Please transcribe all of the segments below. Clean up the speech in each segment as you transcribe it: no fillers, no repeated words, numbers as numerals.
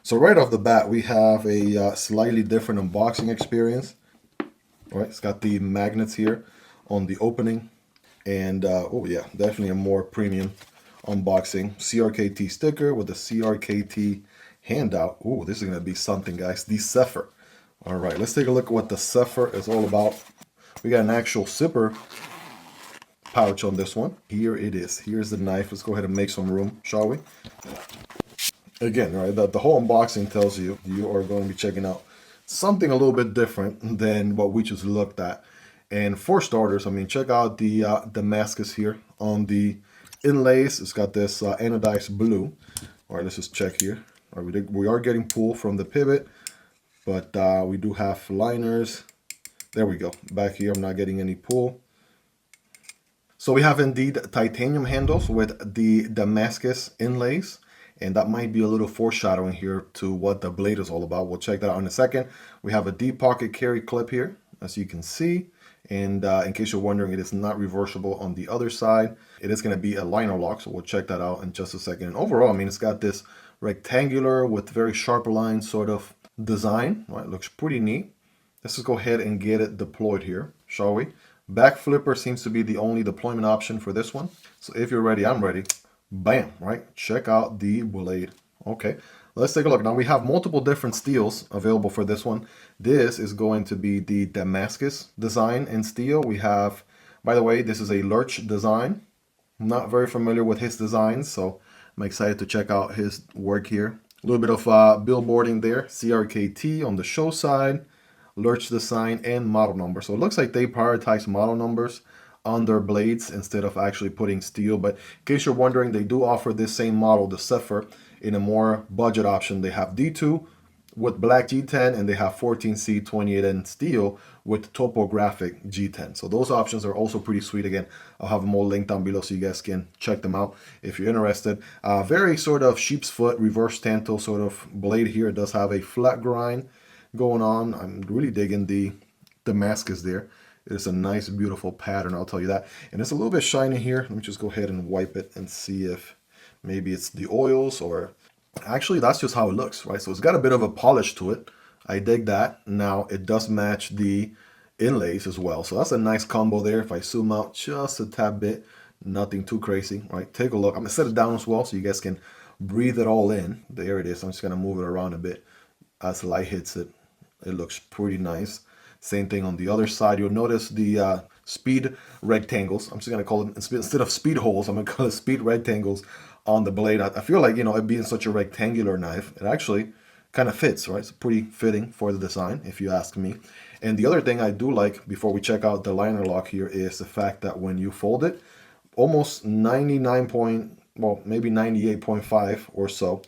So right off the bat, we have a slightly different unboxing experience. All right, it's got the magnets here on the opening. And oh yeah, definitely a more premium unboxing. CRKT sticker with the CRKT handout. Oh, this is going to be something, guys. The Zephyr. All right, let's take a look at what the Seephr is all about. We got an actual zipper pouch on this one. Here it is. Here's the knife. Let's go ahead and make some room, shall we? Again, right, the whole unboxing tells you are going to be checking out something a little bit different than what we just looked at. And for starters, I mean, check out the Damascus here on the inlays. It's got this anodized blue. All right, let's just check here. All right, we are getting pull from the pivot, but we do have liners. There we go. Back here, I'm not getting any pull. So we have indeed titanium handles with the Damascus inlays, and that might be a little foreshadowing here to what the blade is all about. We'll check that out in a second. We have a deep pocket carry clip here, as you can see. And in case you're wondering, it is not reversible on the other side. It is going to be a liner lock, so we'll check that out in just a second. And overall, I mean, it's got this rectangular with very sharp lines sort of design. Right, it looks pretty neat. Let's just go ahead and get it deployed here, shall we? Back flipper seems to be the only deployment option for this one. So if you're ready, I'm ready. Bam, right? Check out the blade. Okay, let's take a look. Now we have multiple different steels available for this one. This is going to be the Damascus design in steel. We have, by the way, this is a Lurch design. I'm not very familiar with his designs, so I'm excited to check out his work here. A little bit of billboarding there. CRKT on the show side. Lurch design and model number. So it looks like they prioritize model numbers on their blades instead of actually putting steel. But in case you're wondering, they do offer this same model, the Seephr, in a more budget option. They have D2 with black G10, and they have 14C 28N steel with topographic G10. So those options are also pretty sweet. Again, I'll have them all linked down below so you guys can check them out if you're interested. Very sort of sheep's foot, reverse tanto sort of blade here. It does have a flat grind going on. I'm really digging the Damascus there. It's a nice, beautiful pattern, I'll tell you that. And it's a little bit shiny here. Let me just go ahead and wipe it and see if maybe it's the oils or... Actually, that's just how it looks, right? So it's got a bit of a polish to it. I dig that. Now, it does match the inlays as well. So that's a nice combo there. If I zoom out just a tad bit, nothing too crazy, right? Take a look. I'm going to set it down as well so you guys can breathe it all in. There it is. I'm just going to move it around a bit as the light hits it. It looks pretty nice. Same thing on the other side. You'll notice the speed rectangles. I'm just going to call them, instead of speed holes, I'm going to call it speed rectangles on the blade. I feel like, you know, it being such a rectangular knife, it actually kind of fits, right? It's pretty fitting for the design, if you ask me. And the other thing I do like, before we check out the liner lock here, is the fact that when you fold it, almost 99 well, maybe 98.5 or so,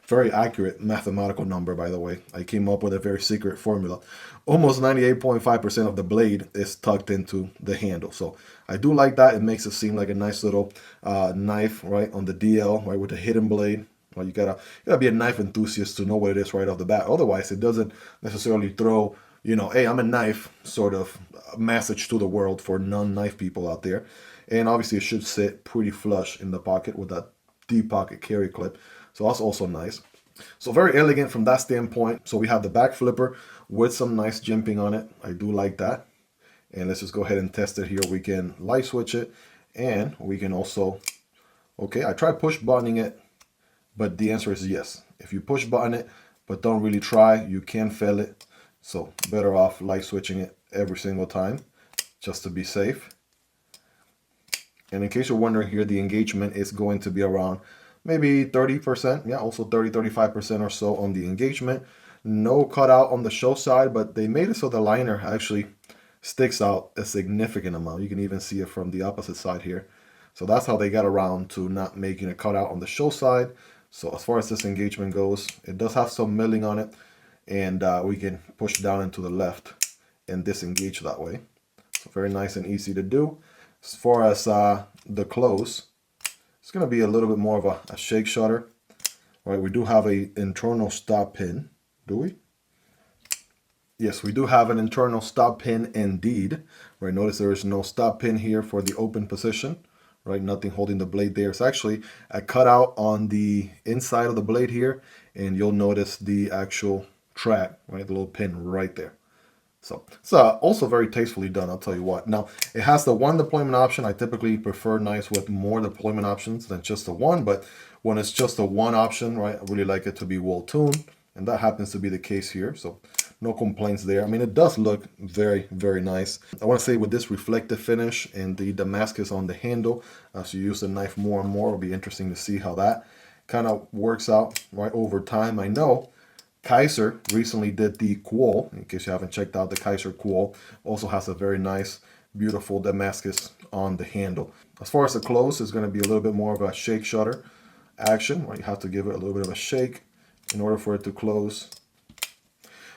very accurate mathematical number, by the way. I came up with a very secret formula. Almost 98.5% of the blade is tucked into the handle. So I do like that. It makes it seem like a nice little knife, right, on the DL, right, with a hidden blade. Well, you gotta be a knife enthusiast to know what it is right off the bat. Otherwise, it doesn't necessarily throw, you know, hey, I'm a knife sort of message to the world for non-knife people out there. And obviously, it should sit pretty flush in the pocket with that deep pocket carry clip. So that's also nice. So very elegant from that standpoint. So we have the back flipper with some nice jimping on it. I do like that. And let's just go ahead and test it here. We can light switch it, and we can also, okay, I tried push buttoning it, but the answer is yes. If you push button it, but don't really try, you can fail it. So better off light switching it every single time, just to be safe. And in case you're wondering here, the engagement is going to be around maybe 30%, yeah, also 35% or so on the engagement. No cutout on the show side, but they made it so the liner actually sticks out a significant amount. You can even see it from the opposite side here. So that's how they got around to not making a cutout on the show side. So as far as this engagement goes, it does have some milling on it, and we can push down into the left and disengage that way. So very nice and easy to do. As far as the close, it's going to be a little bit more of a shake shutter. Right, we do have an internal stop pin, do we? Yes, we do have an internal stop pin indeed. Right, notice there is no stop pin here for the open position. right? Nothing holding the blade there. It's actually a cutout on the inside of the blade here, and you'll notice the actual track, right? The little pin right there. So it's also very tastefully done, I'll tell you what. Now, it has the one deployment option. I typically prefer knives with more deployment options than just the one, but when it's just the one option, right, I really like it to be well tuned, and that happens to be the case here. So no complaints there. I mean, it does look very, very nice. I want to say with this reflective finish and the Damascus on the handle, as you use the knife more and more, it'll be interesting to see how that kind of works out right over time. I know Kaiser recently did the Qual. In case you haven't checked out the Kaiser Qual, also has a very nice, beautiful Damascus on the handle. As far as the close, it's going to be a little bit more of a shake shutter action, right? You have to give it a little bit of a shake in order for it to close.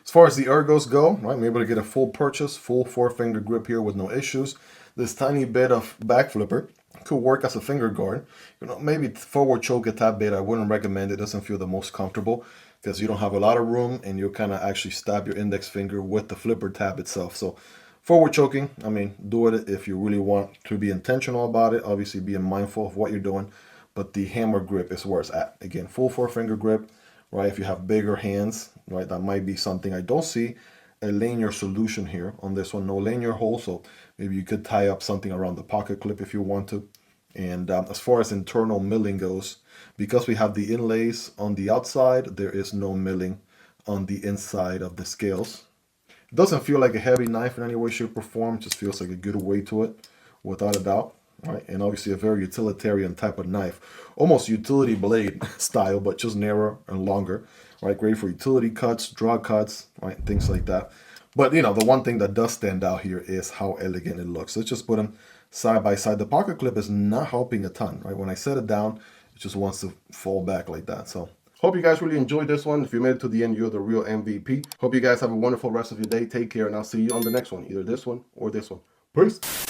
As far as the ergos go, right, I'm able to get a full purchase, full 4-finger grip here with no issues. This tiny bit of back flipper could work as a finger guard. You know, maybe forward choke a tad bit. I wouldn't recommend it. It doesn't feel the most comfortable because you don't have a lot of room and you'll kind of actually stab your index finger with the flipper tab itself. So forward choking, I mean, do it if you really want to be intentional about it. Obviously being mindful of what you're doing, but the hammer grip is where it's at. Again, full 4-finger grip, right? If you have bigger hands, right, that might be something. I don't see a lanyard solution here on this one. No lanyard hole, so maybe you could tie up something around the pocket clip if you want to. And as far as internal milling goes, because we have the inlays on the outside, there is no milling on the inside of the scales. It doesn't feel like a heavy knife in any way, shape, or form. It just feels like a good weight to it, without a doubt. Right? And obviously a very utilitarian type of knife. Almost utility blade style, but just narrower and longer. Right? Great for utility cuts, draw cuts, right? Things like that. But, you know, the one thing that does stand out here is how elegant it looks. Let's just put them side by side. The pocket clip is not helping a ton, right? When I set it down, it just wants to fall back like that. So hope you guys really enjoyed this one. If you made it to the end, you're the real MVP. Hope you guys have a wonderful rest of your day. Take care, and I'll see you on the next one, either this one or this one. Peace.